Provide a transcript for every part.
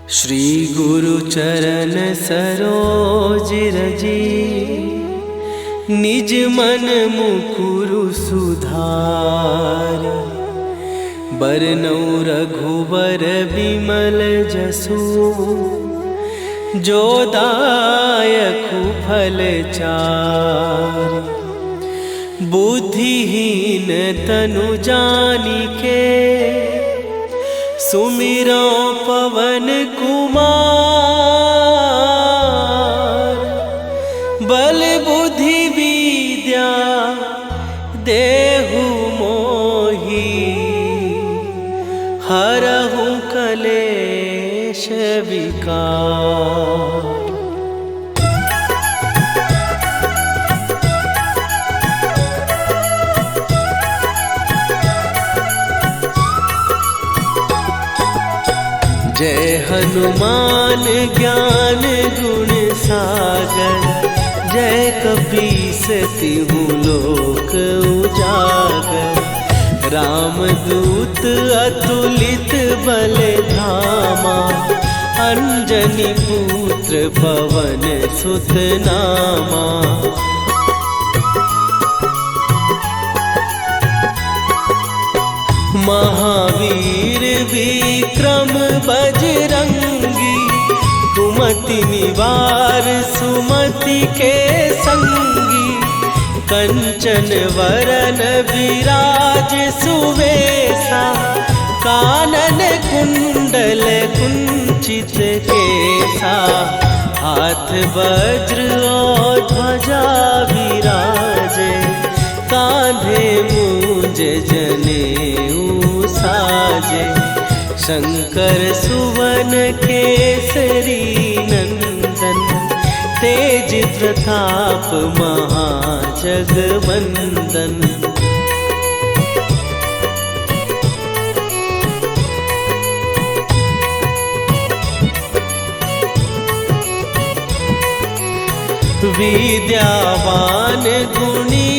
श्री गुरु चरण सरोज रजी, निज मन मुकुरु सुधार। बरनौ रघुबर बिमल जसु, जो दायकु फल चार। बुद्धिहीन तनु जानिके, सुमिरो पवन कुमार। बल बुद्धि विद्या देहु मोहि, हरहु कलेश विकार। जय हनुमान ज्ञान गुण सागर, जय कपीस तिहु लोक उजागर। रामदूत अतुलित बल धामा, अंजनी पुत्र पवन सुत नामा। महावीर विक्रम बजरंगी, कुमति निवार सुमति के संगी। कंचन वरन विराज सुवेशा, कानन कुंडल कुंचित केसा। हाथ वज्र और ध्वजा विराजे, कांधे मूंज जनेऊ साजे। शंकर सुवन केसरी नंदन, तेज प्रताप महाजगवंदन। विद्यावान गुणी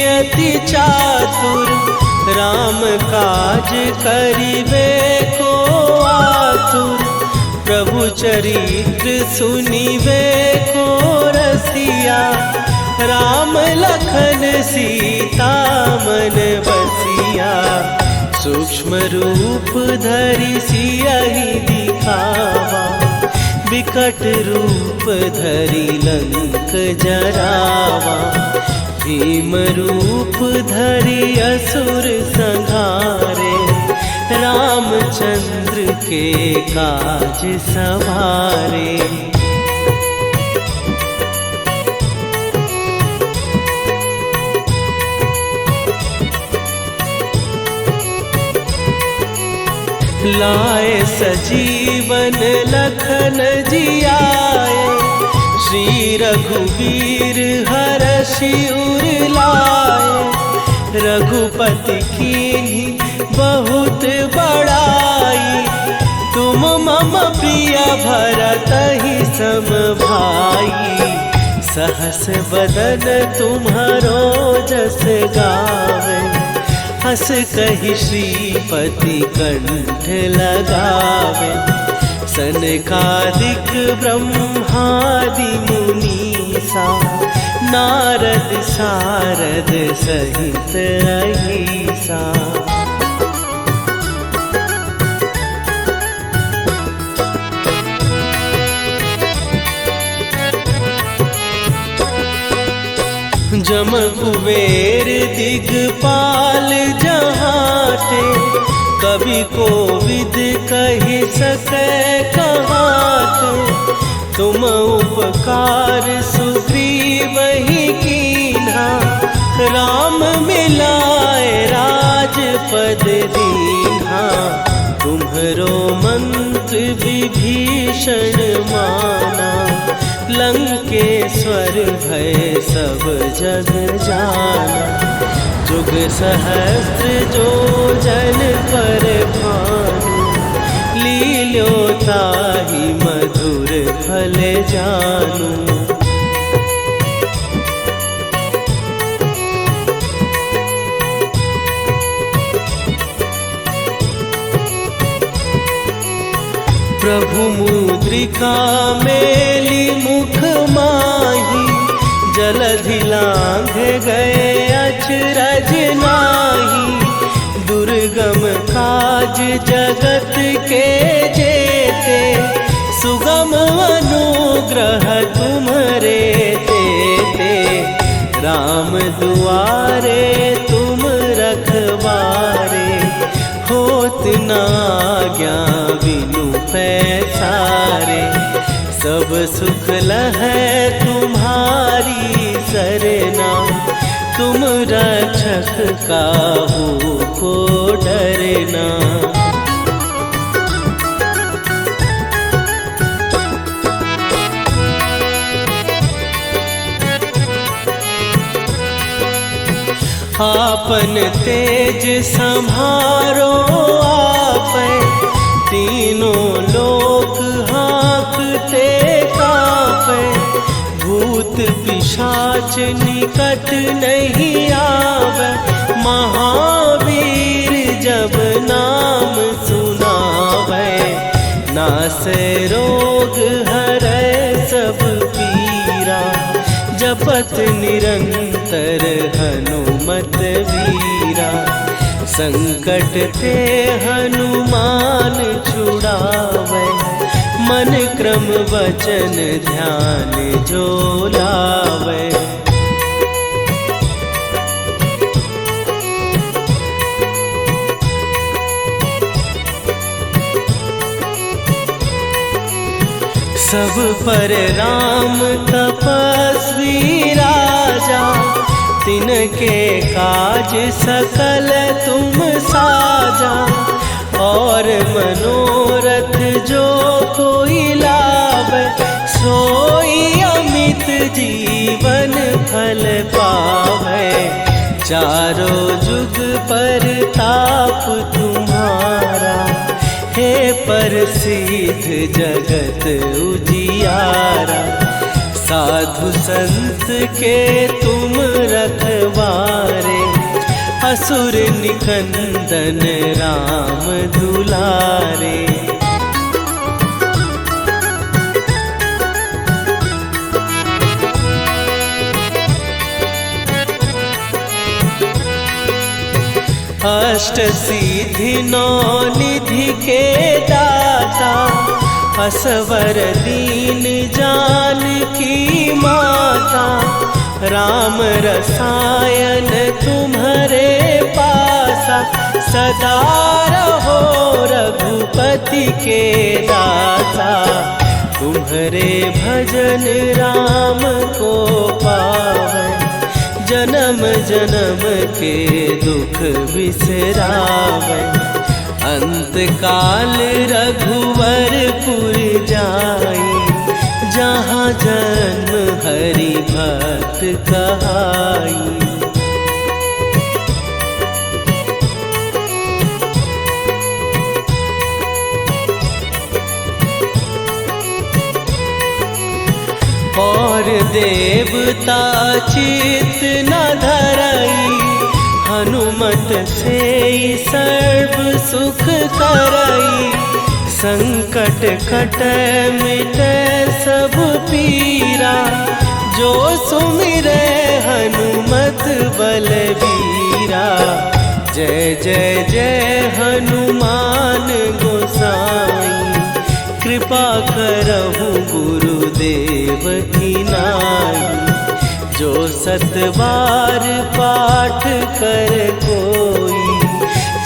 अति चातुर, राम काज करिबे को आतुर। प्रभु चरित्र सुनिबे को रसिया, राम लखन सीता मन बसिया। सूक्ष्म रूप धरि सियहि दिखावा, विकट रूप धरि लंक जरावा। भीम रूप धरि असुर संहारे, रामचंद्र के काज सवारे। लाए सजीवन लखन जियाए, श्री रघुवीर हरषि उर लाए। रघुपति कीन्ही बहुत बड़ाई, तुम मम प्रिय भरतहि सम भाई। सहस बदन तुम्हारो जस गावे, हस कहि श्रीपति कंठ लगावे। सनकादिक ब्रह्मादि मुनीसा, नारद सारद सहित अहिसा। जम कुबेर दिगपाल जहाते, कवि कोविद कहि सकै कहाते। तुम उपकार सुग्रीवहि कीन्हा, राम मिलाए राजपद दीन्हा। तुम्हरो मंत्र विभीषण माना, लंकेश्वर भय सब जग जाना। जुग सहस्त्र जो जन पर भानु, लील्यो ताहि मधुर फल जानू। प्रभु मुद्रिका मेली मुख माही, जलधि लांघ गए अचरज नाही। दुर्गम काज जगत के जेते, सुगम अनुग्रह तुम्हरे देते। राम दुआरे तुम रखवारे, होत न आज्ञा बिनु पैसारे। सब सुख लहै तुम्हारी सरना, तुम रक्षक काहू को डरना। आपन तेज संभारो आपै, तीनों लोक हाँकते कांपै। भूत पिशाच निकट नहीं आवे, महावीर जब नाम सुनावे। नासै रोग हरै सब पीरा, जपत निरंतर हनुमत वीरा। संकट ते हनुमान छुड़ावे, मन क्रम वचन ध्यान जो लावे। सब पर राम तपस्वी राजा, तिनके काज सकल तुम साजा। और मनोरथ जो कोई लावे, सोई अमित जीवन फल पावे। चारों जुग पर ताप तुम्हारा, हे प्रसिद्ध जगत उजियारा। साधु संत के तुम रखवारे, असुर निकंदन राम दुलारे। अष्ट सिद्धि नौ निधि के दाता, असवर दीन जानकी माता। राम रसायन तुम्हारे पासा, सदा रहो रघुपति के दासा। तुम्हारे भजन राम को पावे, जन्म जन्म के दुख बिसरावे। अंत काल रघुवरपुर जाई, जहाँ जन्म हरि भक्त कहाई। और देवता चित न धरई, हनुमत से सर्व सुख करई। संकट कटै मिटै सब पीरा, जो सुमिरै हनुमत बलबीरा। जय जय जय हनुमान गोसाई, कृपा करहु गुरुदेव की नाई। जो सत बार पाठ कर कोई,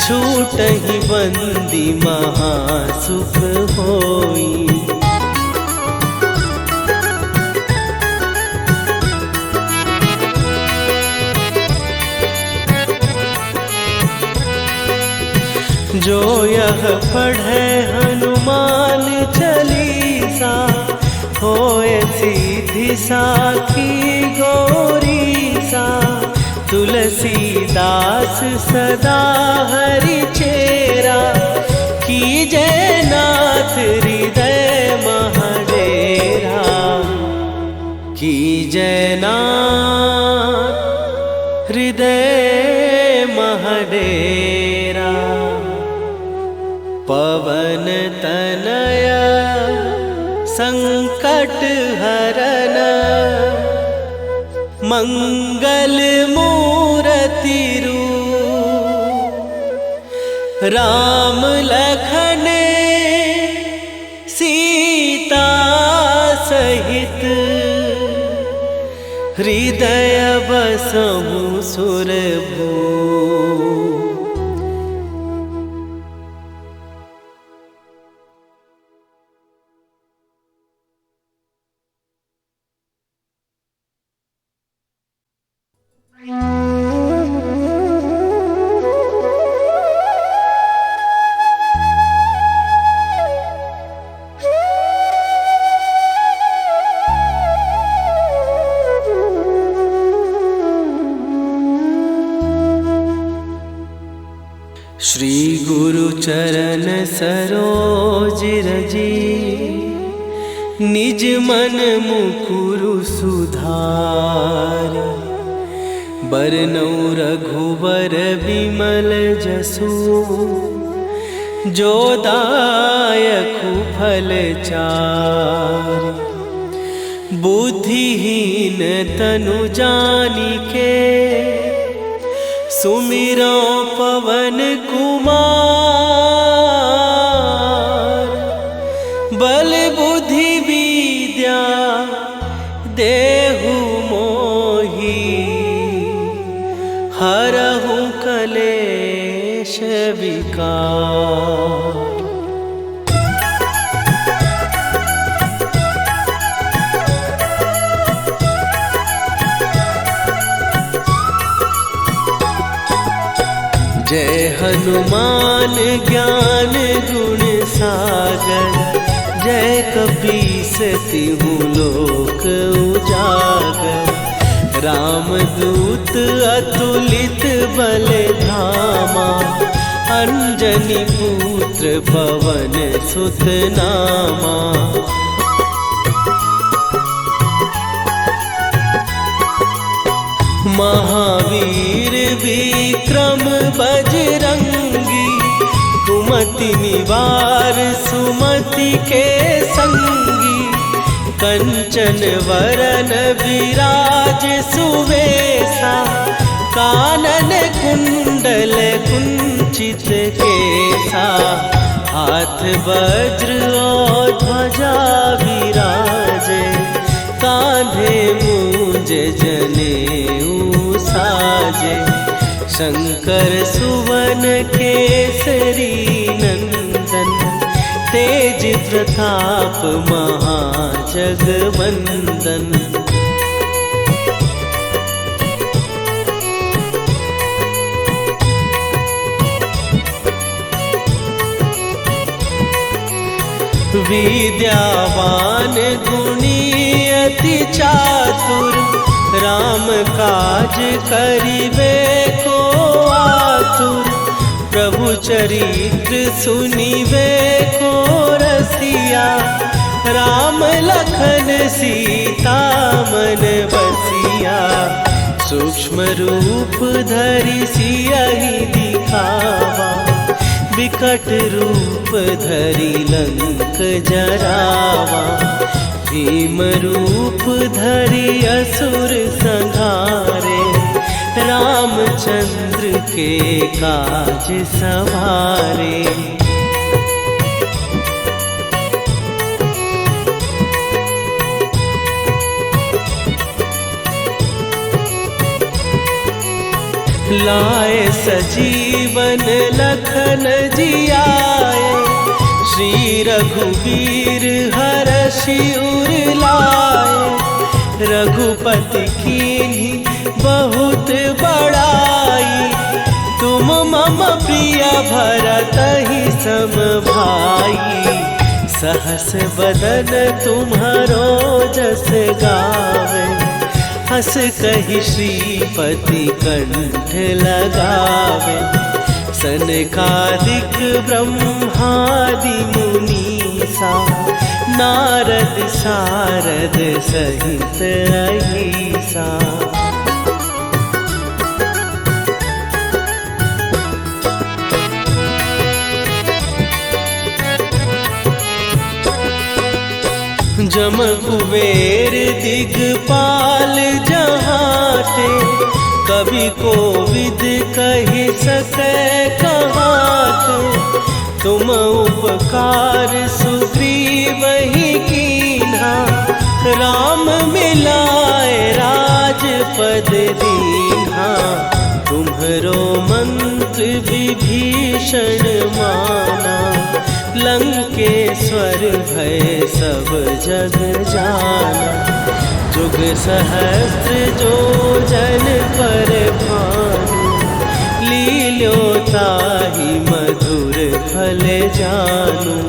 छूटहि बंदी महासुख होई। जो यह पढ़े हनुमान चालीसा, होए सीधी साखी गौरीसा। तुलसीदास सदा हरि चेरा, कीजय नाथ हृदय महडेरा। कीजय नाथ हृदय महडेरा। पवन तनय शरण मंगल मूर्ति रूप राम लखन सीता सहित हृदय बसहु सुरभू। श्री गुरु चरण सरोज रजी निज मन मुकुरु सुधार। बरनौ रघुबर बिमल जसु जो दायकु फल चारि। बुद्धिहीन तनु जानिके सुमिरो पवन कुमार। बल बुद्धि विद्या देहु मोहि हरहु कलेश विकार। जय हनुमान ज्ञान गुण सागर। जय कपीस तिहु लोक उजागर। रामदूत अतुलित बल धामा। अंजनी पुत्र पवन सुत नामा। महावीर विक्रम बजरंगी। कुमति निवार सुमति के संगी। कंचन वरन विराज सुवेशा। कानन कुंडल कुंचित केसा। हाथ वज्र और ध्वजा विराजे। कांधे मूंज जनेऊ साजे। शंकर सुवन केसरी नंदन। तेज प्रताप महाजगवंदन। विद्यावान गुणी अति चातुर। राम काज करिबे को आतुर। प्रभु चरित्र सुनिबे को रसिया। राम लखन सीता मन बसिया। सूक्ष्म रूप धरि सियहि दिखावा। विकट रूप धरि लंक जरावा। भीम रूप धरि असुर संहारे। रामचंद्र के काज सवारे। लाए सजीवन लखन जियाए। श्री रघुवीर हरषि उर लाए। रघुपति कीन्ही बहुत बड़ाई। तुम मम प्रिय भरतहि सम भाई। सहस बदन तुम्हारो जस गावे। हस कहि श्रीपति कंठ लगावे। सनकादिक ब्रह्मादि मुनीसा। नारद सारद सहित अहिसा। जम कुबेर दिगपाल जहाते, कभी कोविद कही सके कहाते। तुम उपकार सुग्रीव ही कीन्हा, राम मिलाए राजपद दीन्हा। तुम्हरो मंत्र विभीषण माना, लंकेश्वर भय सब जग जाना। जुग सहस्त्र जो जन पर भानु, लील्यो ताहि मधुर फल जानू।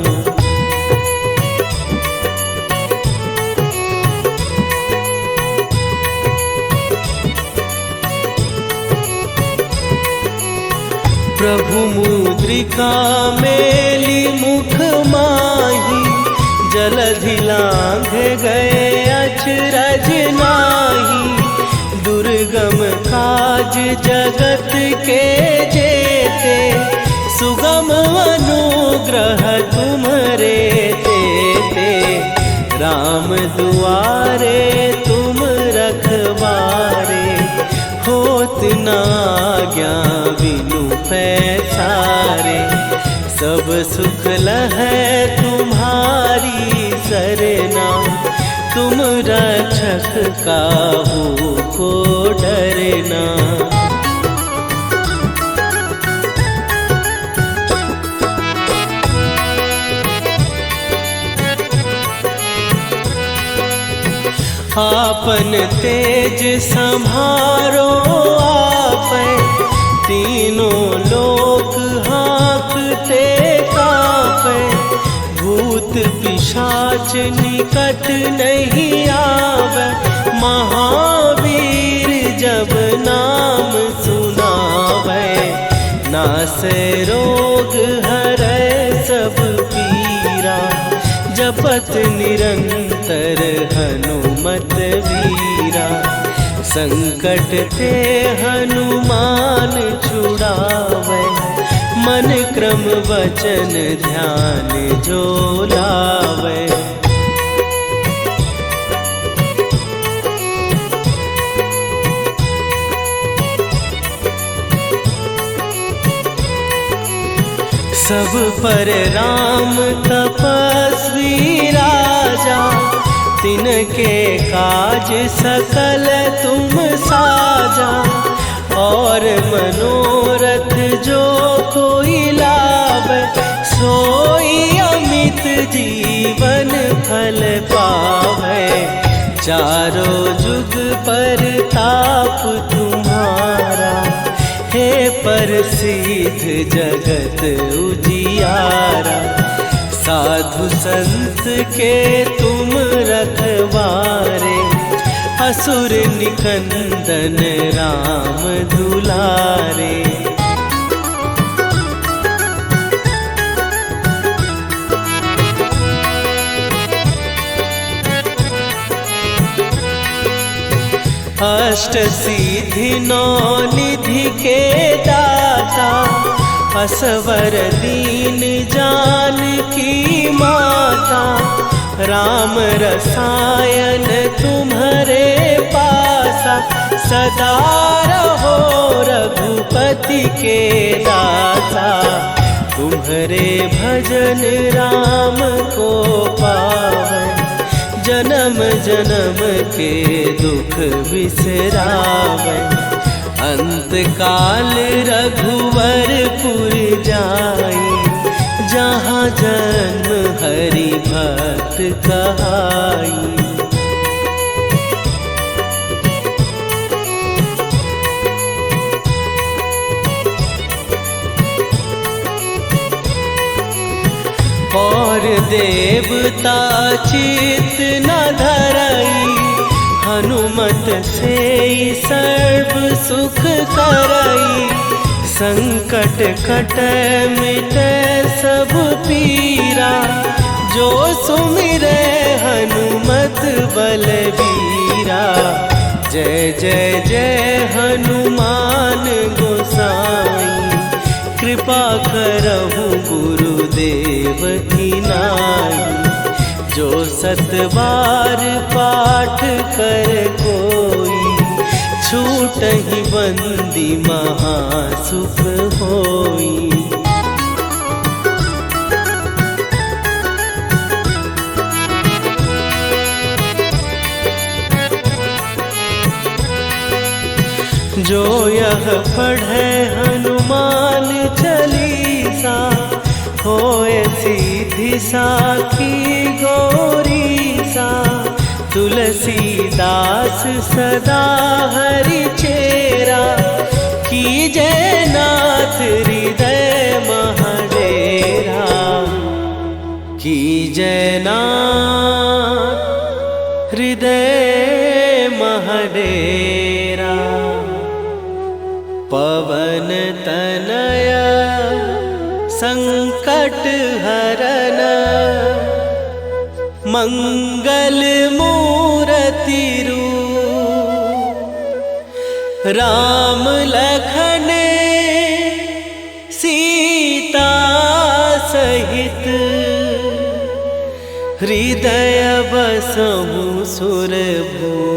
प्रभु मुद्रिका मेली मुख माही, जलधि लांघ गए अचरज नाही। दुर्गम काज जगत के जेते, सुगम अनुग्रह तुम्हरे तेते। राम दुआरे तुम रखवारे, होत न आज्ञा बिनु पैसारे। सब सुख लहै तुम्हारी सरना, तुम रक्षक काहू को डरना। आपन तेज सम्हारो आपै, तीनों लोक हाँकते कांपै। भूत पिशाच निकट नहीं आवे, महावीर जब नाम सुनावे। नासै रोग हरै सब पीरा, जपत निरंतर हनुमत वीरा। संकट ते हनुमान छुड़ावे, मन क्रम वचन ध्यान जो लावे। सब पर राम तपस्वी राजा, तिनके काज सकल तुम साजा। और मनोरथ जो कोई लावे, सोई अमित जीवन फल पावे। चारों जुग पर ताप तुम्हारा, हे प्रसिद्ध जगत उजियारा। साधु संत के तुम रखवारे, असुर निकंदन राम दुलारे। अष्ट सिद्धि नौ निधि के दाता, असवर दीन जानकी माता। राम रसायन तुम्हारे पासा, सदा रहो रघुपति के दासा। तुम्हारे भजन राम को पावे, जन्म जन्म के दुख बिसरावे। अंत काल रघुवरपुर जाई, जहाँ जन्म हरि भक्त कहाई। और देवता चित न धरई, हनुमत से सर्व सुख करई। संकट कटै मिटै सब पीरा, जो सुमिरै हनुमत बलबीरा। जय जय जय हनुमान गोसाई, कृपा करहु गुरुदेव की नाई। जो 7 बार पाठ कर कोई, छूटहि बंदी महासुख होई। जो यह पढ़े हनुमान चालीसा, होए सीधी साखी गौरीसा। तुलसीदास सदा हरि चेरा, कीजय नाथ हृदय महडेरा। कीजय नाथ हृदय महडेरा। पवन तनया संकट हरन, मंगल मूर्ति रूप। राम लखन सीता सहित, हृदय बसहु सुरभूप।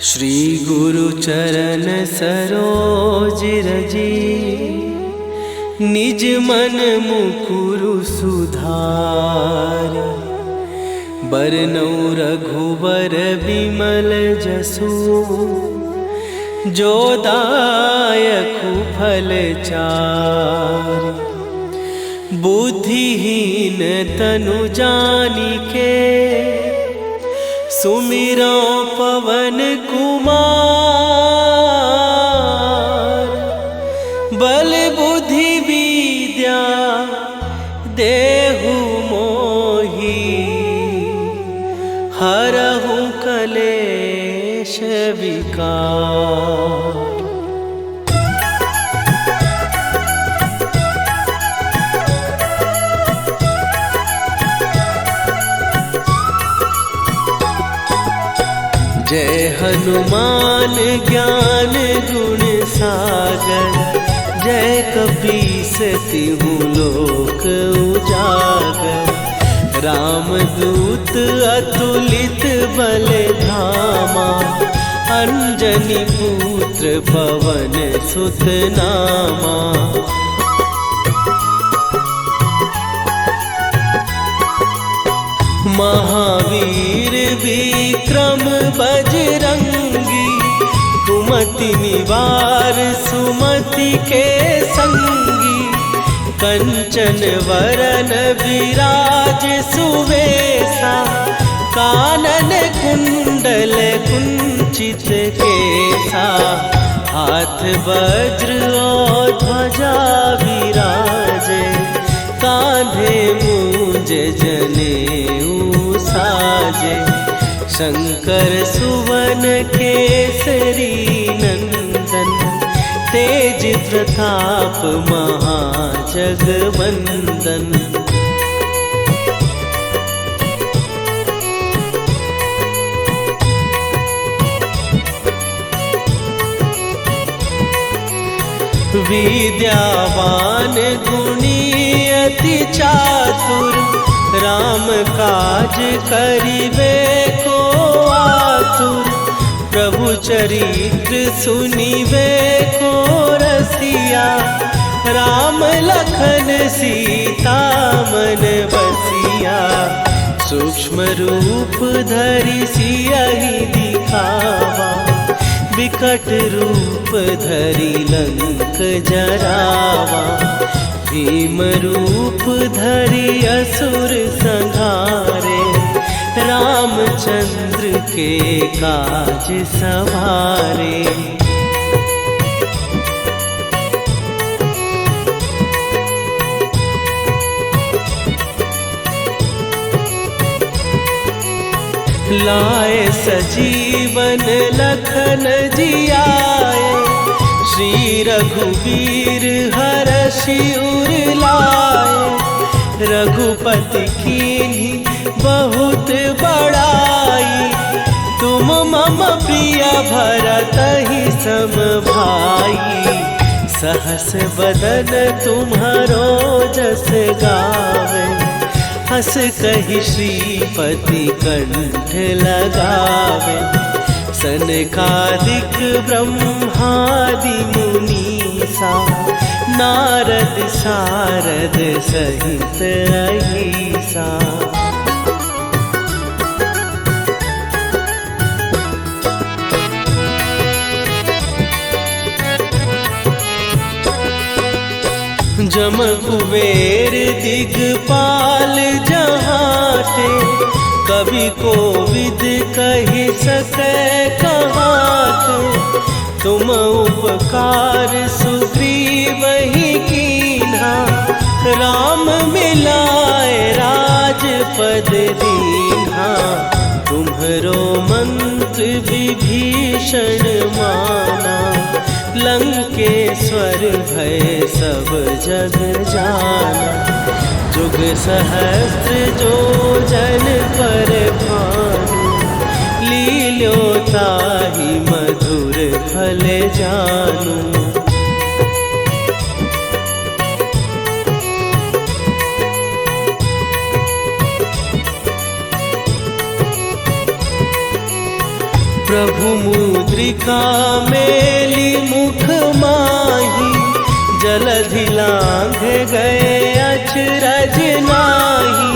श्री गुरु चरण सरोज रजी, निज मन मुकुरु सुधार। बरनौ रघुबर बिमल जसु, जो दायकु फल चारि। बुद्धिहीन तनु जानिके, सुमिरो पवन कुमार। बल बुद्धि विद्या देहु मोहि, हरहु कलेश विकार। जय हनुमान ज्ञान गुण सागर, जय कपीस तिहु लोक उजागर। रामदूत अतुलित बल धामा, अंजनी पुत्र पवन सुत नामा। महावीर विक्रम बजरंगी, कुमति निवार सुमति के संगी। कंचन वरन विराज सुवेशा, कानन कुंडल कुंचित केसा। हाथ वज्र और ध्वजा विराजे, कांधे मूंज जनेऊ साजे। शंकर सुवन केसरी नंदन, तेज प्रताप महाजगवंदन। विद्यावान गुणी अति चातुर, राम काज करिबे को आतुर। प्रभु चरित्र सुनिबे को रसिया, राम लखन सीता मन बसिया। सूक्ष्म रूप धरि सियहि दिखावा, विकट रूप धरि लंक जरावा। भीम रूप धरि असुर संहारे, रामचंद्र के काज सवारे। लाए सजीवन लखन जियाए, श्री रघुवीर हरषि उर लाए। रघुपति कीन्ही बहुत बड़ाई, तुम मम प्रिय भरतहि सम भाई। सहस बदन तुम्हारो जस गावे, हस कहि श्रीपति कंठ लगावे। सनकादिक ब्रह्मादि मुनीसा, नारद सारद सहित अहिसा। जम कुबेर दिगपाल जहाते, कवि कोविद कहि सकै कहाते। तुम उपकार सुग्रीवहि कीन्हा, राम मिलाए राजपद दीन्हा। तुम्हरो मंत्र विभीषण माना, लंकेश्वर भय सब जग जाना। जुग सहस्त्र जो जन पर भानु, लील्यो ताहि मधुर फल जानू। प्रभु मुद्रिका मेली मुख माही, जलधि लांघ गए अचरज नाही।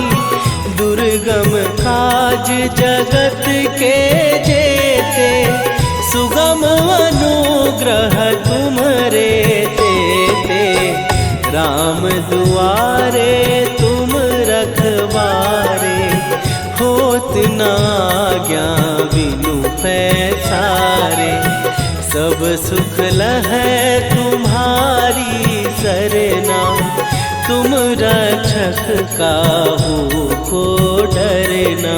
दुर्गम काज जगत के जेते, सुगम अनुग्रह तुम्हरे तेते। राम दुआरे तुम रखवारे, होत न आज्ञा बिनु पैसारे। सब सुख लहै तुम्हारी सरना, तुम रक्षक काहू को डरना।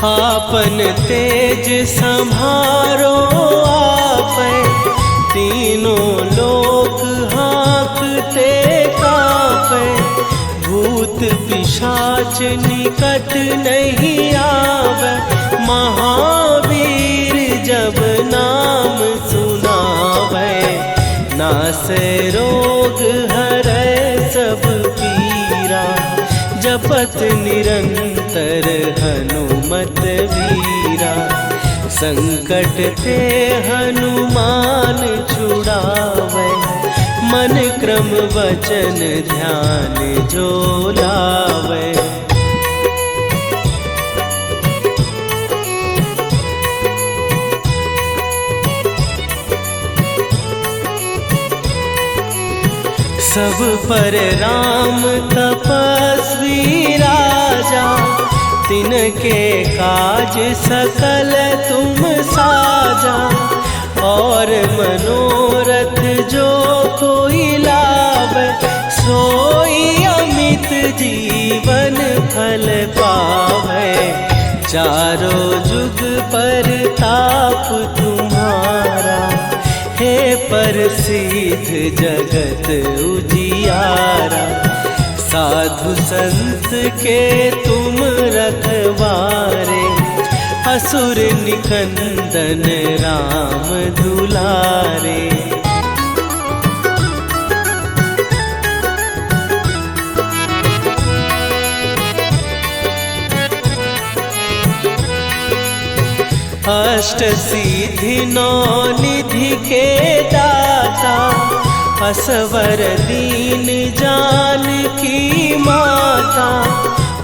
आपन तेज संभारो आपै, तीनों लोक हाँकते कापै। भूत पिशाच निकट नहीं आवे, महावीर जब नाम सुनावे। नासै रोग हरै सब पीरा, जपत निरंतर हनुमत वीरा। संकट ते हनुमान छुड़ावे, मन क्रम वचन ध्यान जो लावे। सब पर राम तपस्वी राजा, तिनके काज सकल तुम साजा। और मनोरथ जो कोई लावे, सोई अमित जीवन फल पावे। चारों जुग पर ताप तुम्हारा, हे प्रसिद्ध जगत उजियारा। साधु संत के तुम रखवारे, असुर निकंदन राम दुलारे। अष्ट सिद्धि नौ निधि के दाता, असवर दीन जानकी माता।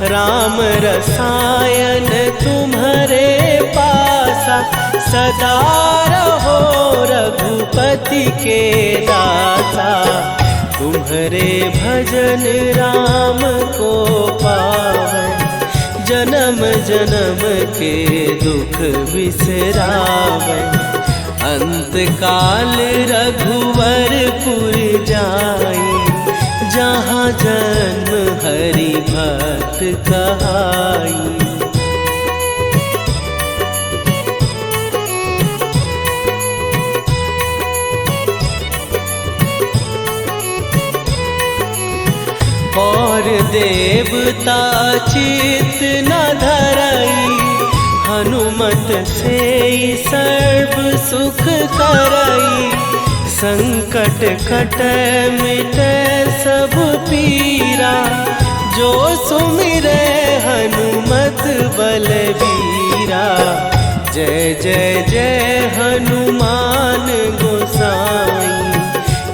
राम रसायन तुम्हारे पासा, सदा रहो रघुपति के दासा। तुम्हारे भजन राम को पावै, जन्म जन्म के दुख बिसरावै। अंत काल रघुवरपुर जाई, जहाँ जन्म हरि भक्त कहाई। और देवता चित न धरई, हनुमत से सर्व सुख करई। संकट कट मिटे सब पीरा, जो सुमिरे हनुमत बलबीरा। जय जय जय हनुमान गोसाई,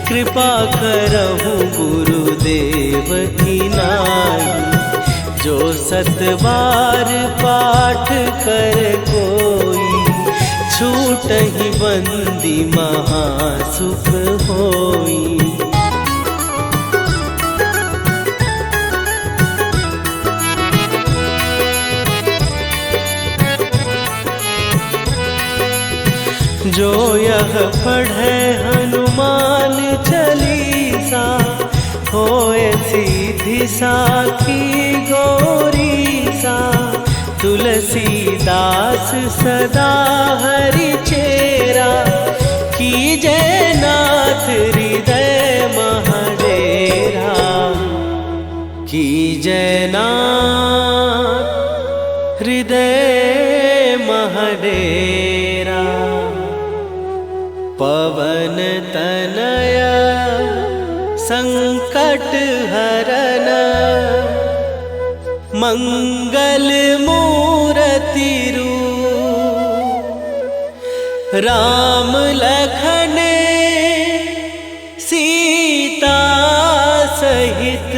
कृपा करहु गुरुदेव की नाई। जो सत बार पाठ कर कोई, छूटहि बंदी महासुख होई। जो यह पढ़े हनुमान चालीसा, होए सीधी साखी गौरीसा। तुलसीदास सदा हरि चेरा, कीजय नाथ हृदय महडेरा। कीजय नाथ हृदय महडेरा। पवन तनय संकट हरन, मंगल मूरति रूप। राम लखन सीता सहित,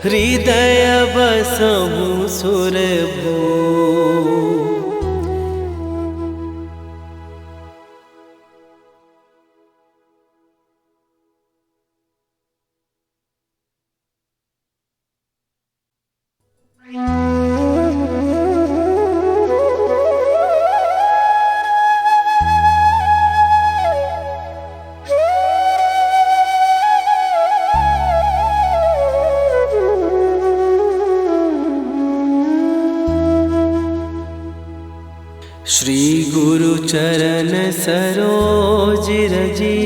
हृदय बसहु सुरभूप। श्री गुरु चरण सरोज रजी,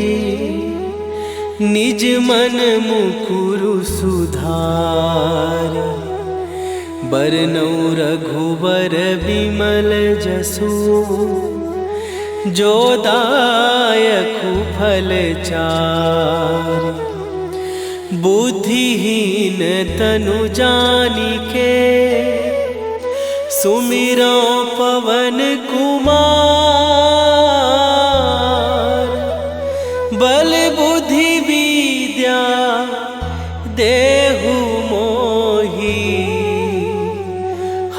निज मन मुकुरु सुधार। बरनउँ रघुबर बिमल जसु, जो दायकु फल चारि। बुद्धिहीन तनु जानिके, सुमिरो पवन कुमार। बल बुद्धि विद्या देहु मोहि,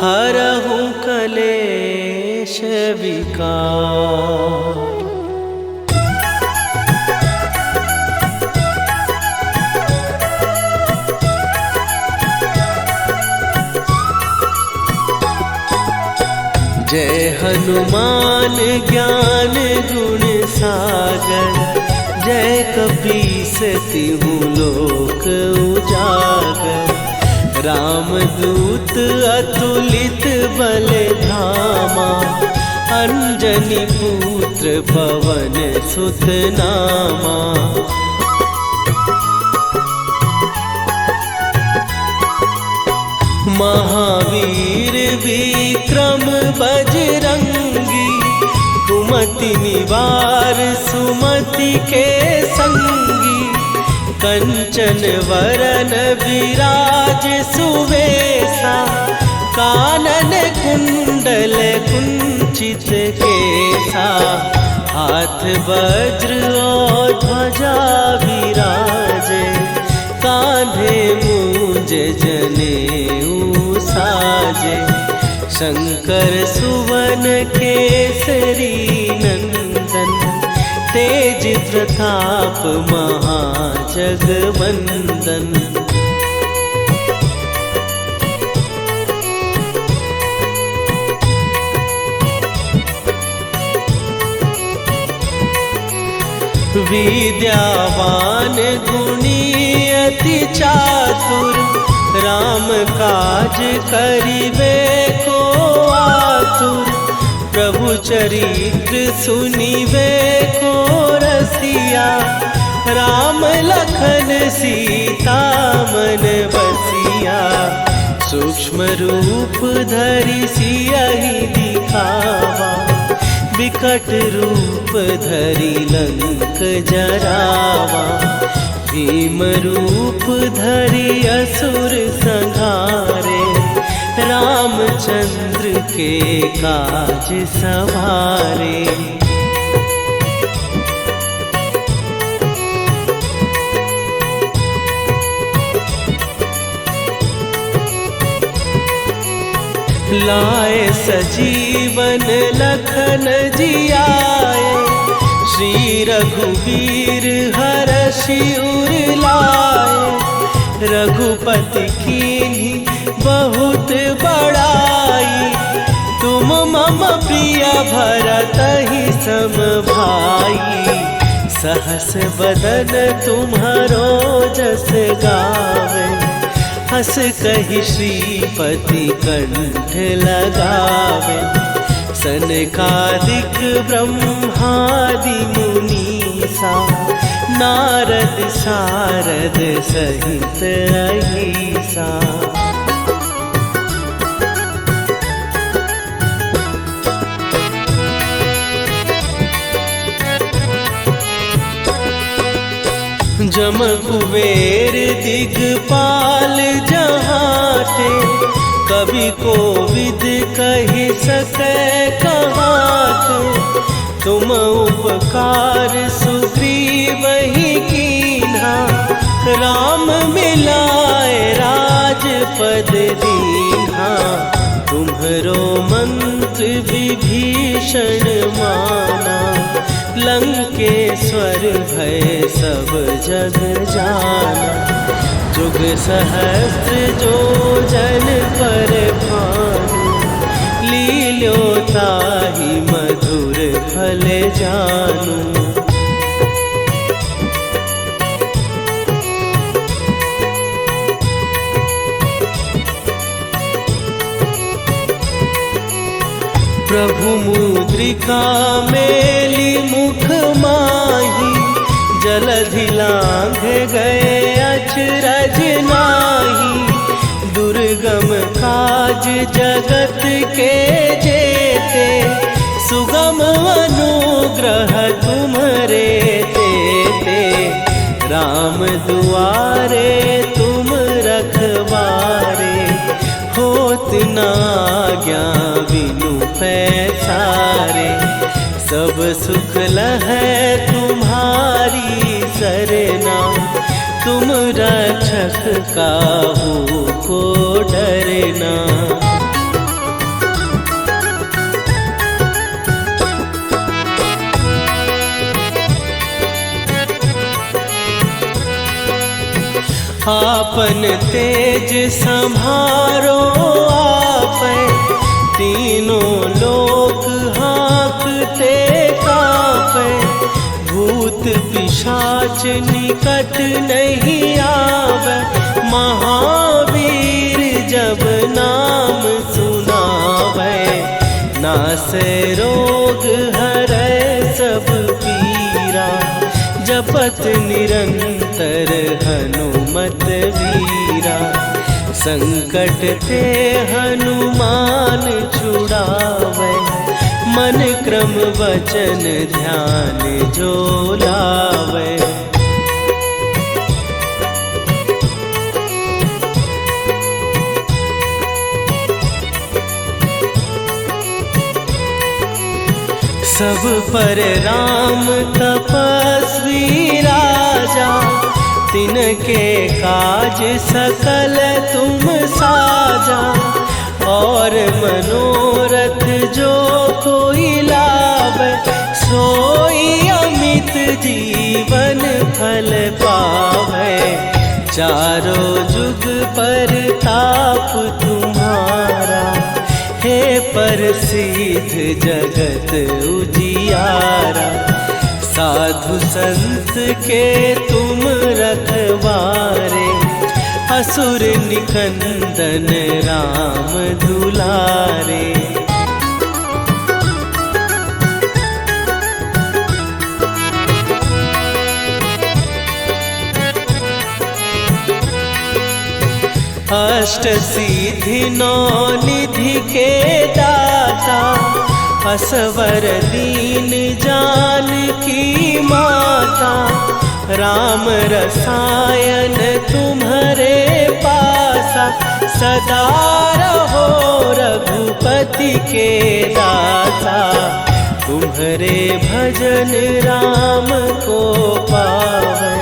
हरहु कलेश विकार। जय हनुमान ज्ञान गुण सागर, जय कपीस तिहु लोक उजागर। रामदूत अतुलित बल धामा, अंजनी पुत्र पवन सुत नामा। महावीर विक्रम बजरंगी, कुमति निवार सुमति के संगी। कंचन वरन विराज सुवेशा, कानन कुंडल कुंचित केसा। हाथ वज्र और ध्वजा विराजे, कांधे मूंज जनेऊ साजे। शंकर सुवन केसरी नंदन, तेज प्रताप महाजगवंदन। विद्यावान गुणी अति चातुर, राम काज करिबे को आतुर। प्रभु चरित्र सुनिबे को रसिया, राम लखन सीता मन बसिया। सूक्ष्म रूप धरि सियहि दिखावा, विकट रूप धरि लंक जरावा। भीम रूप धरि असुर संहारे, रामचंद्र के काज सवारे। लाए सजीवन लखन जियाए, श्री रघुवीर हरषि उर लाए। रघुपति कीन्ही बहुत बड़ाई, तुम मम प्रिय भरतहि सम भाई। सहस बदन तुम्हारो जस गावे, हस कहि श्रीपति कंठ लगावे। सनकादिक ब्रह्मादि मुनीसा, नारद सारद सहित अहिसा। जम कुबेर दिगपाल जहाते, कवि कोविद कहि सकै कहाते। तुम उपकार सुग्रीवहि कीन्हा, राम मिलाए राजपद दीन्हा। तुम्हरो मंत्र विभीषण माना, लंकेश्वर भय सब जग जाना। जुग सहस्त्र जो जन पर भानु, लील्यो ताहि मधुर फल जानू। प्रभु मुद्रिका मेली मुख माही, जलधि लांघ गए अचरज नाही। दुर्गम काज जगत के जेते, सुगम अनुग्रह तुम्हरे तेते। राम दुआरे तुम रखवारे, होत न आज्ञा बिनु पैसारे। सब सुख लहै तुम्हारी सरना, तुम रक्षक काहू को डरना। आपन तेज संभारो आपै, तीनों लोक हाँकते कापै। भूत पिशाच निकट नहीं आवे, महावीर जब नाम सुनावे। नासै रोग हरै सब पीरा, जपत निरंतर हनुमत वीरा। संकट ते हनुमान छुड़ावे, मन क्रम वचन ध्यान जो लावे। सब पर राम तपस्वी राजा, तिनके काज सकल तुम साजा। और मनोरथ जो कोई लावे, सोई अमित जीवन फल पावे। चारों जुग पर ताप तुम्हारा, हे प्रसिद्ध जगत उजियारा। साधु संत के तुम रखवारे, असुर निकंदन राम दुलारे। अष्ट सिद्धि नौ निधि के दाता, असवर दीन जानकी माता। राम रसायन तुम्हारे पासा, सदा रहो रघुपति के दाता। तुम्हारे भजन राम को पावन,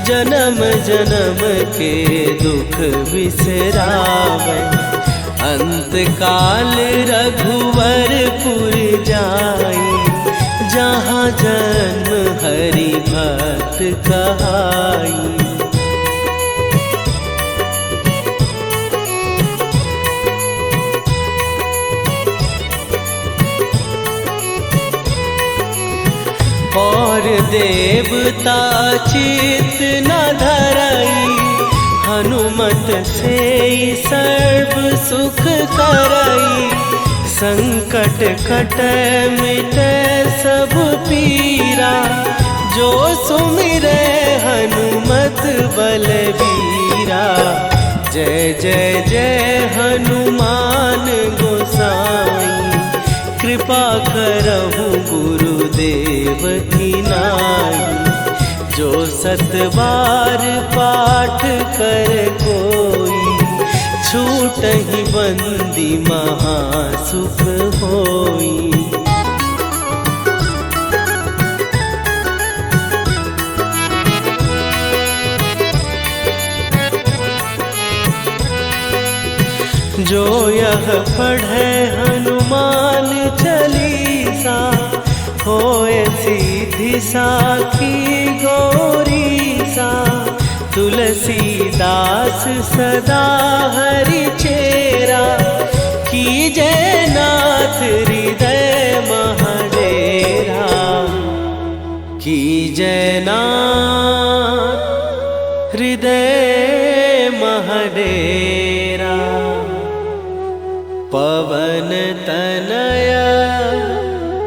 जन्म जन्म के दुख बिसरावे। अंत काल रघुवरपुर जाई, जहाँ जन्म हरि भक्त कहाई। और देवता चित न धरई, हनुमत से सर्व सुख करई। संकट कटै मिटै सब पीरा, जो सुमिरै हनुमत बलबीरा। जय जय जय हनुमान गोसाई, कृपा करहु गुरुदेव की नाई। जो सतबार पाठ कर कोई, छूटहि बंदी महासुख होई। जो यह पढ़े हनुमान चालीसा, होए सीधी साखी गौरीसा। तुलसीदास सदा हरि चेरा, कीजय नाथ हृदय महडेरा। कीजय नाथ हृदय महडेरा। पवन तनया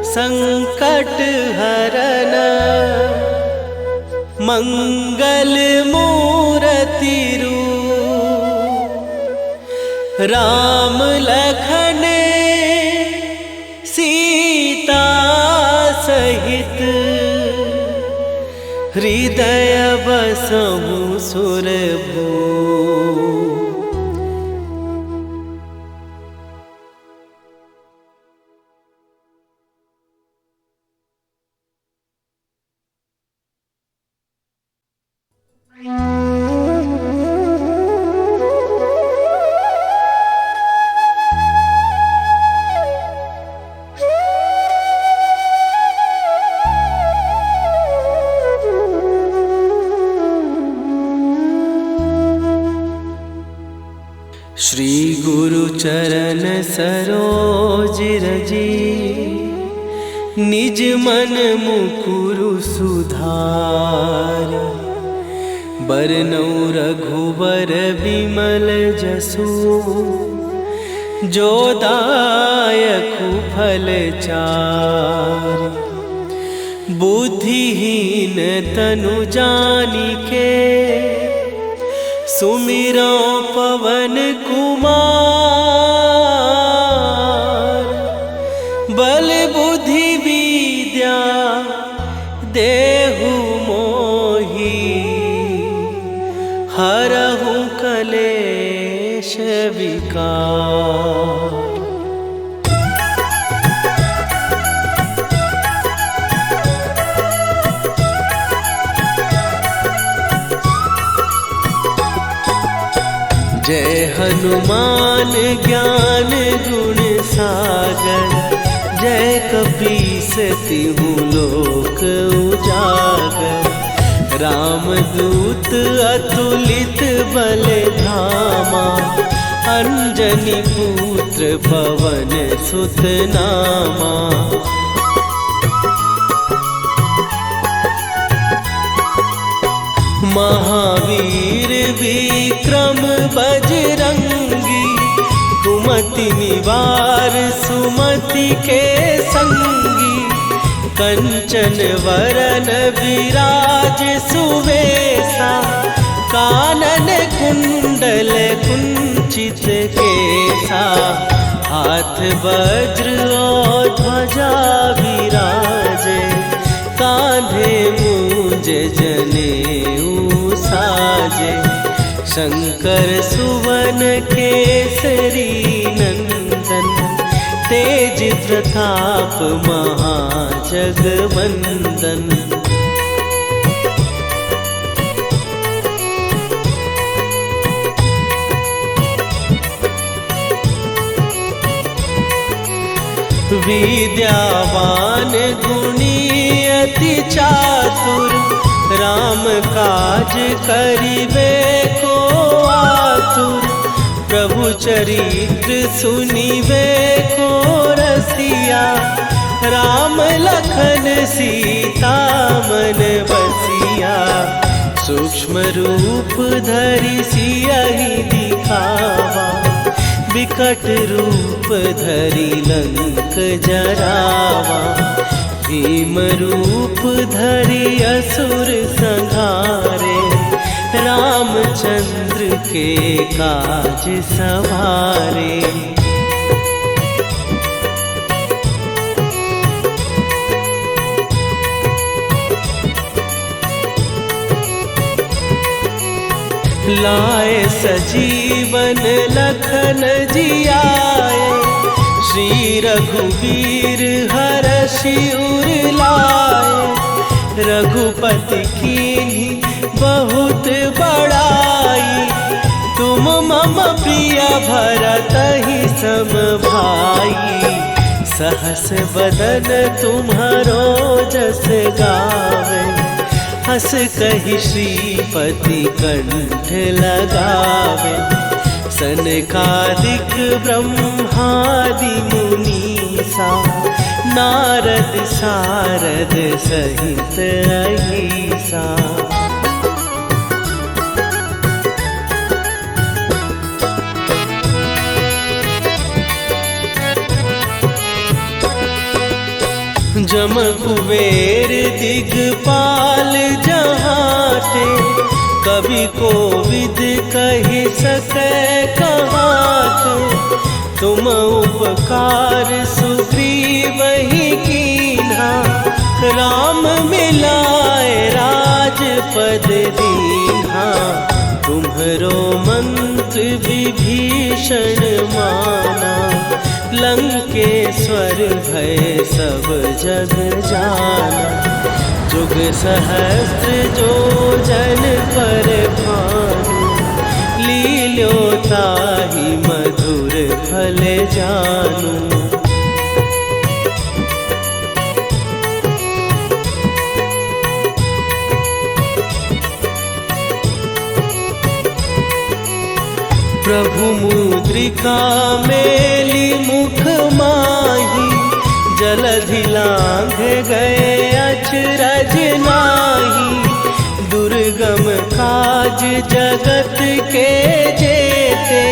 संकट हरन, मंगल मूर्ति रूप। राम लखन सीता सहित, हृदय बसहु सुरभूप। श्री गुरु चरण सरोज रजी, निज मन मुकुरु सुधार। बरनौ रघुबर विमल जसु, जो दायकु फल चार। बुद्धिहीन तनु जानिके, सुमिरो पवन कुमार। बल बुद्धि विद्या देहु मोहि, हरहु कलेश विकार। जय हनुमान ज्ञान गुण सागर, जय कपीस तिहु लोक उजागर। रामदूत अतुलित बल धामा, अंजनी पुत्र पवन सुत नामा। महावीर विक्रम बजरंगी, कुमति निवार सुमति के संगी। कंचन वरन विराज सुवेशा, कानन कुंडल कुंचित केसा। हाथ वज्र और ध्वजा विराजे, कांधे मूंज जनेऊ साजे। शंकर सुवन केसरी नंदन, तेज प्रताप महाजगवंदन। विद्यावान गुणी अति चातुर, राम काज करिबे को आतुर। प्रभु चरित्र सुनिबे को रसिया, राम लखन सीता मन बसिया। सूक्ष्म रूप धरि सियहि दिखावा, विकट रूप धरि लंक जरावा। भीम रूप धरि असुर संहारे, रामचंद्र के काज सवारे। लाए सजीवन लखन जियाए, श्री रघुवीर हरषि उर लाए। रघुपति कीन्ही बहुत बड़ाई, तुम मम प्रिय भरतहि सम भाई। सहस बदन तुम्हारो जस गावे, हस कहि श्रीपति कंठ लगावे। सनकादिक ब्रह्मादि मुनीसा, नारद सारद सहित अहिसा। जम कुबेर दिगपाल जहाते, कवि कोविद कहि सकै कहाते। तुम उपकार सुग्रीवहि कीन्हा, राम मिलाए राजपद दीन्हा। तुम्हरो मंत्र विभीषण माना, लंकेश्वर भय सब जग जाना। जुग सहस्त्र जो जन पर भानु, लील्यो ताहि मधुर फल जानू। प्रभु मुद्रिका मेली मुख माही, जलधि लांघ गए अचरज नाही। दुर्गम काज जगत के जेते,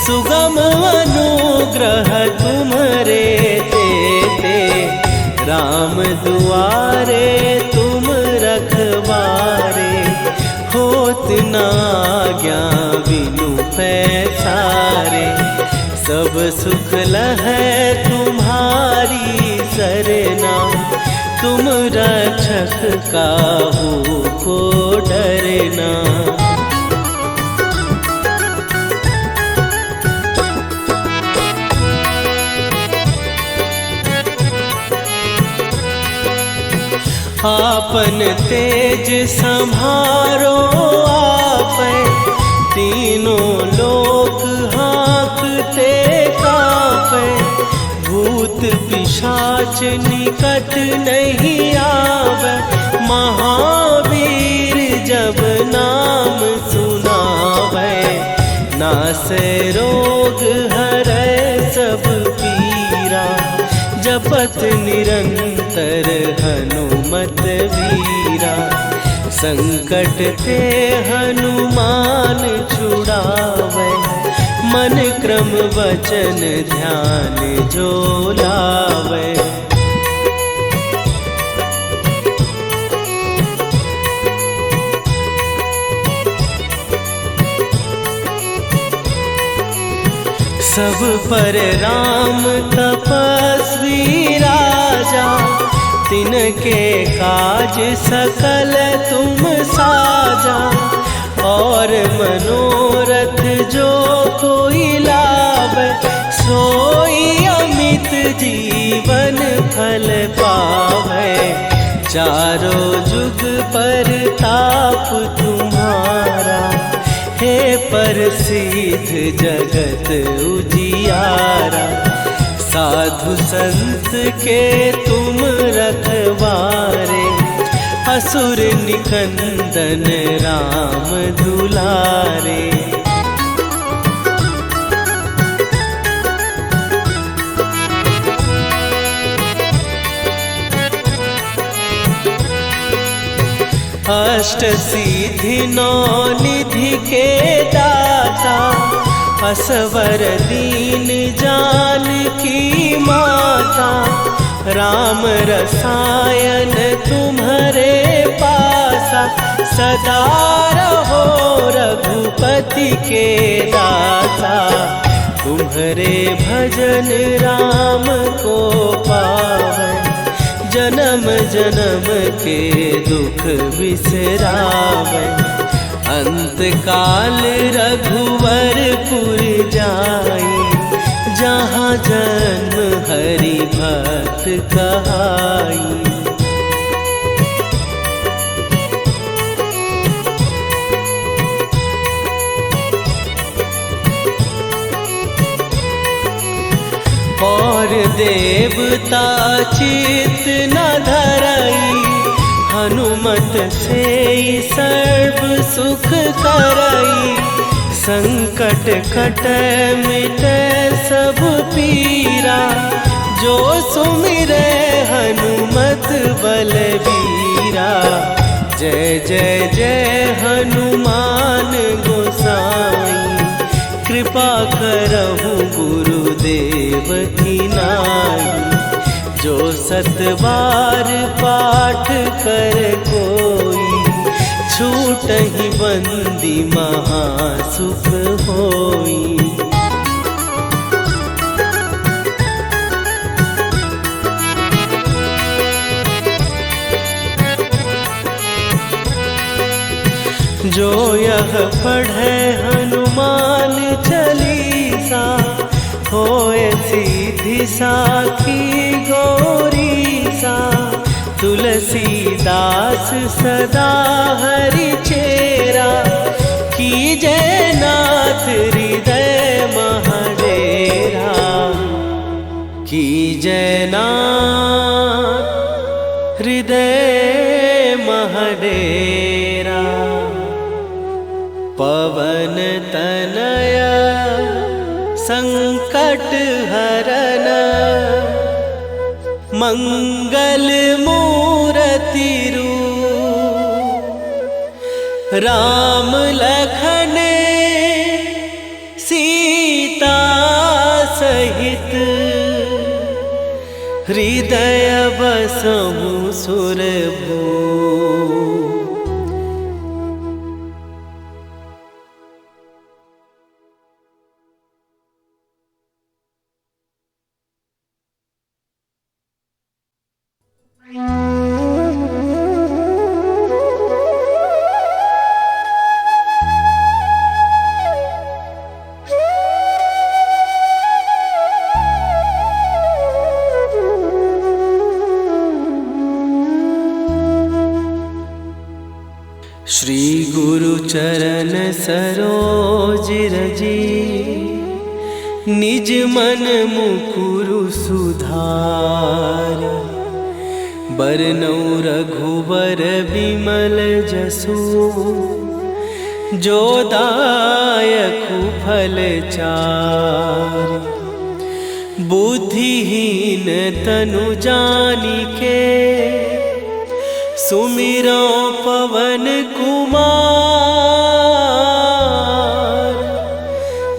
सुगम अनुग्रह तुम्हरे तेते। राम दुआरे तुम रखवारे, होत न आज्ञा बिनु पैसारे। सब सुख लहै तुम्हारी सरना, तुम रक्षक काहू को डरना। आपन तेज संभारो आपै, तीनों लोक हाँकते कांपै। भूत पिशाच निकट नहीं आवे, महावीर जब नाम सुनावे। नासै रोग हरै सब पीरा, जपत निरंतर हनुमत वीरा। संकट ते हनुमान छुड़ावे, मन क्रम वचन ध्यान जो लावे। सब पर राम तपस्वी राजा, तिनके काज सकल तुम साजा। और मनोरथ जो कोई लावे, सोई अमित जीवन फल पावे। चारों जुग परताप तुम्हारा, हे प्रसिद्ध जगत उजियारा। साधु संत के तुम रखवारे, असुर निकंदन राम दुलारे। अष्ट सिद्धि नौ निधि के दाता, असवर दीन जानकी माता। राम रसायन तुम्हारे पासा, सदा रहो रघुपति के दासा। तुम्हारे भजन राम को पावे, जन्म जन्म के दुख बिसरावे। अंत काल रघुवरपुर जाई, जहाँ जन्म हरि भक्त कहाई। और देवता चित न धरई, हनुमत से सर्व सुख करई। संकट कटे मिटे सब पीरा, जो सुमिरे हनुमत बलबीरा। जय जय जय हनुमान गोसाई, कृपा करहु गुरुदेव की नाई। जो सतबार पाठ कर कोई, छूटहि बंदी महासुख होई। जो यह पढ़े हनुमान चालीसा, होए सीधी साखी गौरीसा। तुलसीदास सदा हरि चेरा, कीजय नाथ हृदय महडेरा। कीजय नाथ हृदय महडेरा। पवन तनया संकट हरन, मंगल मूर्ति रूप। राम लखन सीता सहित, हृदय बसहु सुरभूप। श्री गुरु चरण सरोज रजी, निज मन मुकुरु सुधार। बरनौ रघुवर बिमल जसु, जो दायकु फल चारि। बुद्धिहीन तनु जानिके, सुमिरो पवन कुमार,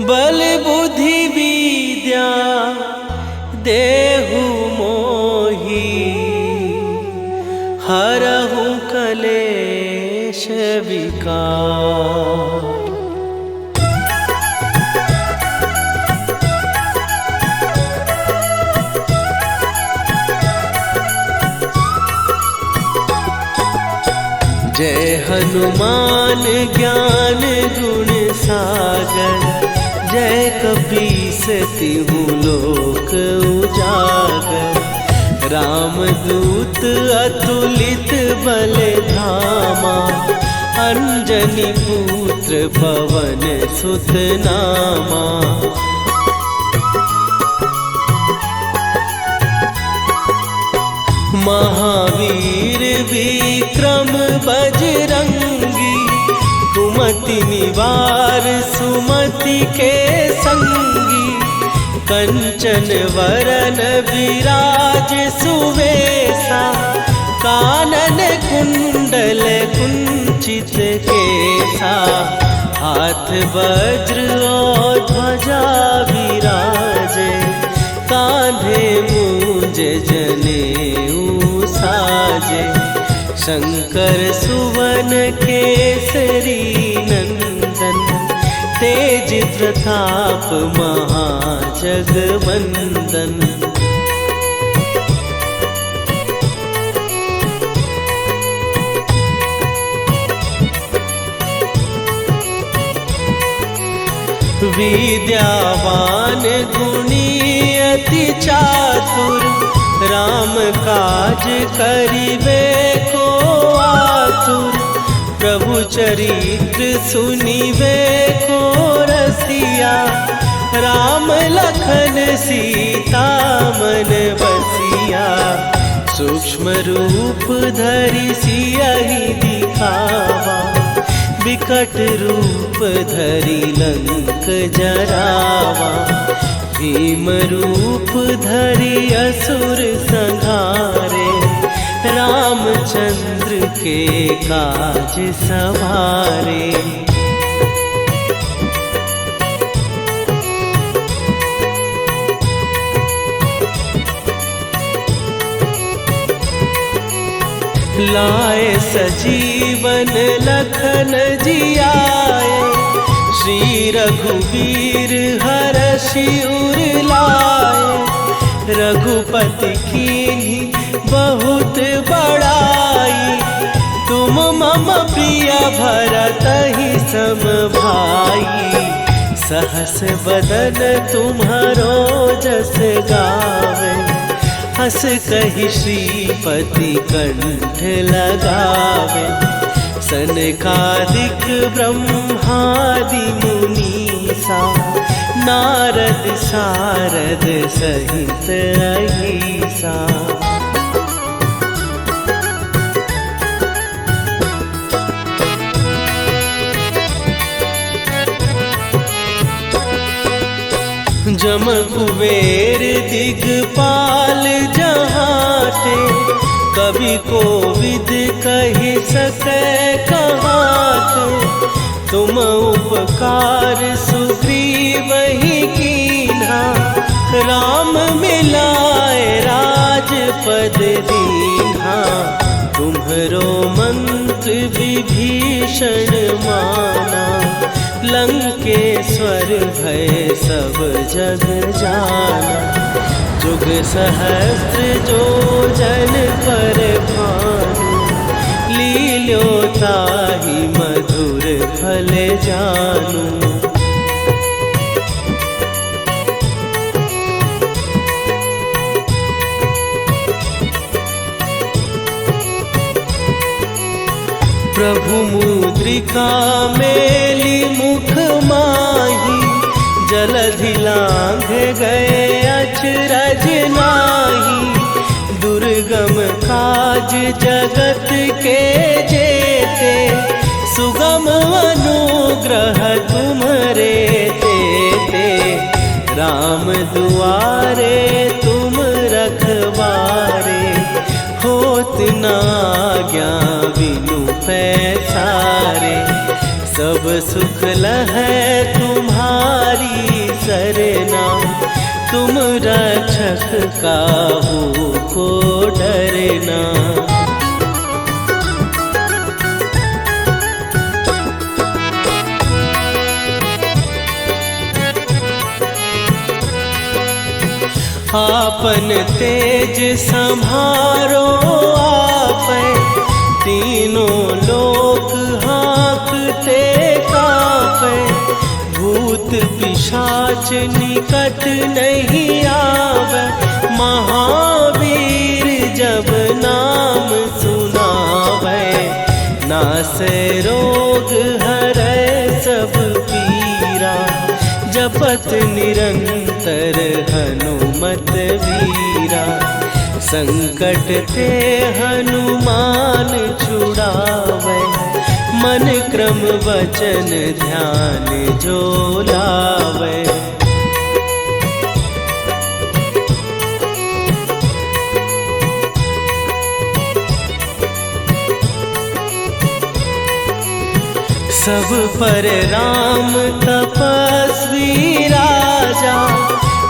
बल बुद्धि विद्या देहु मोहि, हरहु कलेश विकार। जय हनुमान ज्ञान गुण सागर, जय कपीस तिहु लोक उजागर। रामदूत अतुलित बल धामा, अंजनी पुत्र पवन सुत नामा। महावीर विक्रम बजरंगी, कुमति निवार सुमति के संगी। कंचन वरन विराज सुवेशा, कानन कुंडल कुंचित केसा। हाथ वज्र और ध्वजा विराजे, कांधे मूंज जनेऊ साजे। शंकर सुवन केसरी नंदन, तेज प्रताप महाजगवंदन। विद्यावान गुणी अति चातुर, राम काज करिबे को आतुर। प्रभु चरित्र सुनिबे को रसिया, राम लखन सीता मन बसिया। सूक्ष्म रूप धरि सियहि दिखावा, विकट रूप धरि लंक जरावा। भीम रूप धरि असुर संहारे, रामचंद्र के काज सवारे। लाए सजीवन लखन जियाए, श्री रघुवीर हरषि उर लाए। रघुपति कीन्ही बहुत बड़ाई, तुम मम प्रिय भरतहि सम भाई। सहस बदन तुम्हारो जस गावे, हस कहि श्रीपति कंठ लगावे। सनकादिक ब्रह्मादि मुनीसा, नारद सारद सहित अहिसा। जम कुबेर दिगपाल जहाते, कवि कोविद कहि सकै कहाते। तुम उपकार सुग्रीवहि कीन्हा, राम मिलाए राजपद दीन्हा। तुम्हरो मंत्र विभीषण माना, लंकेश्वर भय सब जग जाना। जुग सहस्त्र जो जन पर भानु, लील्यो ताहि मधुर फल जानू। प्रभु मुद्रिका मेली मुख माही, जलधि लांघ गए अचरज नाही। दुर्गम काज जगत के जेते, सुगम अनुग्रह तुम्हरे तेते। राम दुआरे तुम रखवारे, हो होत न आज्ञा बिनु पैसारे, सब सुख लहै तुम्हारी सरना, तुम रक्षक काहू को डरना। आपन तेज संभारो आपै, तीनों लोक हाँकते कांपै, भूत पिशाच निकट नहीं आवे, महावीर जब नाम सुनावे, नासै रोग हरै सब पीरा, जपत निरंतर हनुमत वीरा, संकट ते हनुमान छुड़ावे, मन क्रम वचन ध्यान जो लावे। सब पर राम तपस्वी राजा,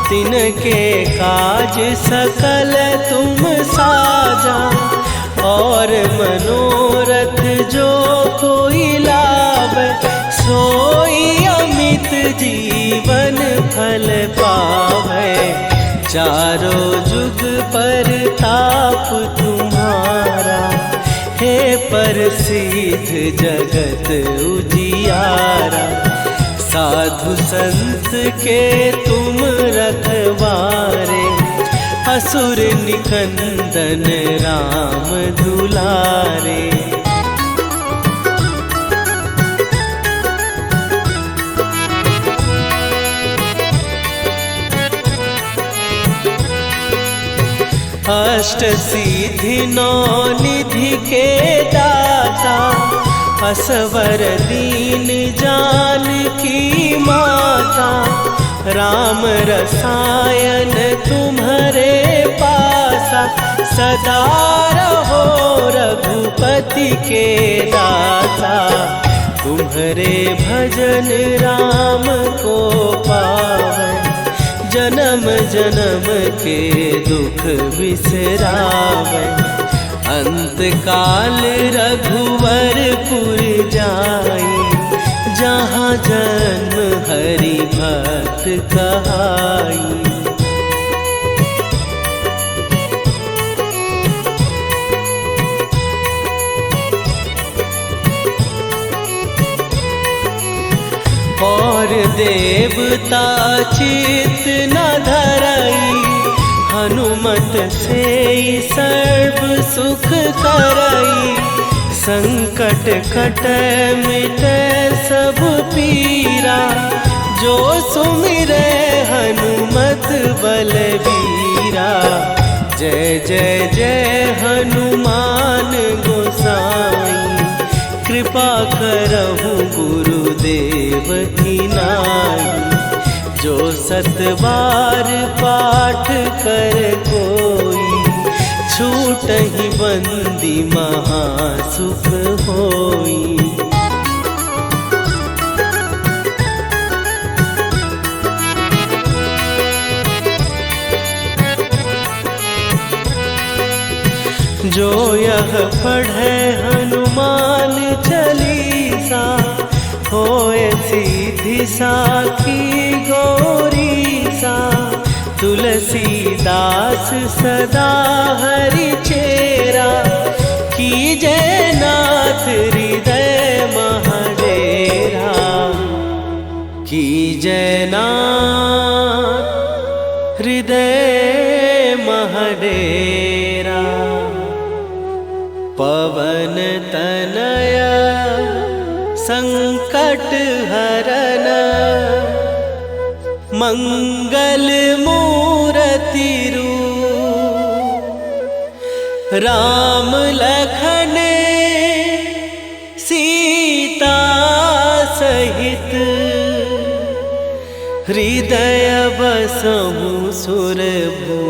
तिनके काज सकल तुम साजा, और मनोरथ जो कोई लावे, सोई अमित जीवन फल पावे, चारों जुग पर ताप तुम्हारा, हे प्रसिद्ध जगत उजियारा, साधु संत के तुम रखवारे, असुर निकंदन राम दुलारे। अष्ट सिद्धि नौ निधि के दाता, असवर दीन जानकी माता, राम रसायन तुम्हारे पासा, सदा रहो रघुपति के दाता, तुम्हारे भजन राम को पावे, जन्म जन्म के दुख बिसरावे, अंत काल रघुवरपुर जाई, जहाँ जन्म हरि भक्त कहाई। और देवता चित न धरई, हनुमत से सर्व सुख करई, संकट कटै मिटै सब पीरा, जो सुमिरै हनुमत बलबीरा, जय जय जय हनुमान गोसाई, कृपा करहु गुरुदेव की नाई, जो सतबार पाठ कर कोई, छूटहि बंदी महासुख होई। जो यह पढ़े हनुमान चालीसा, होए सीधी साखी गौरीसा, तुलसीदास सदा हरि चेरा, कीजय नाथ हृदय महडेरा, कीजय नाथ हृदय महडेरा, पवन तनया संकट हरन, मंगल मूर्ति रूप, राम लखन सीता सहित, हृदय बसहु सुरभूप।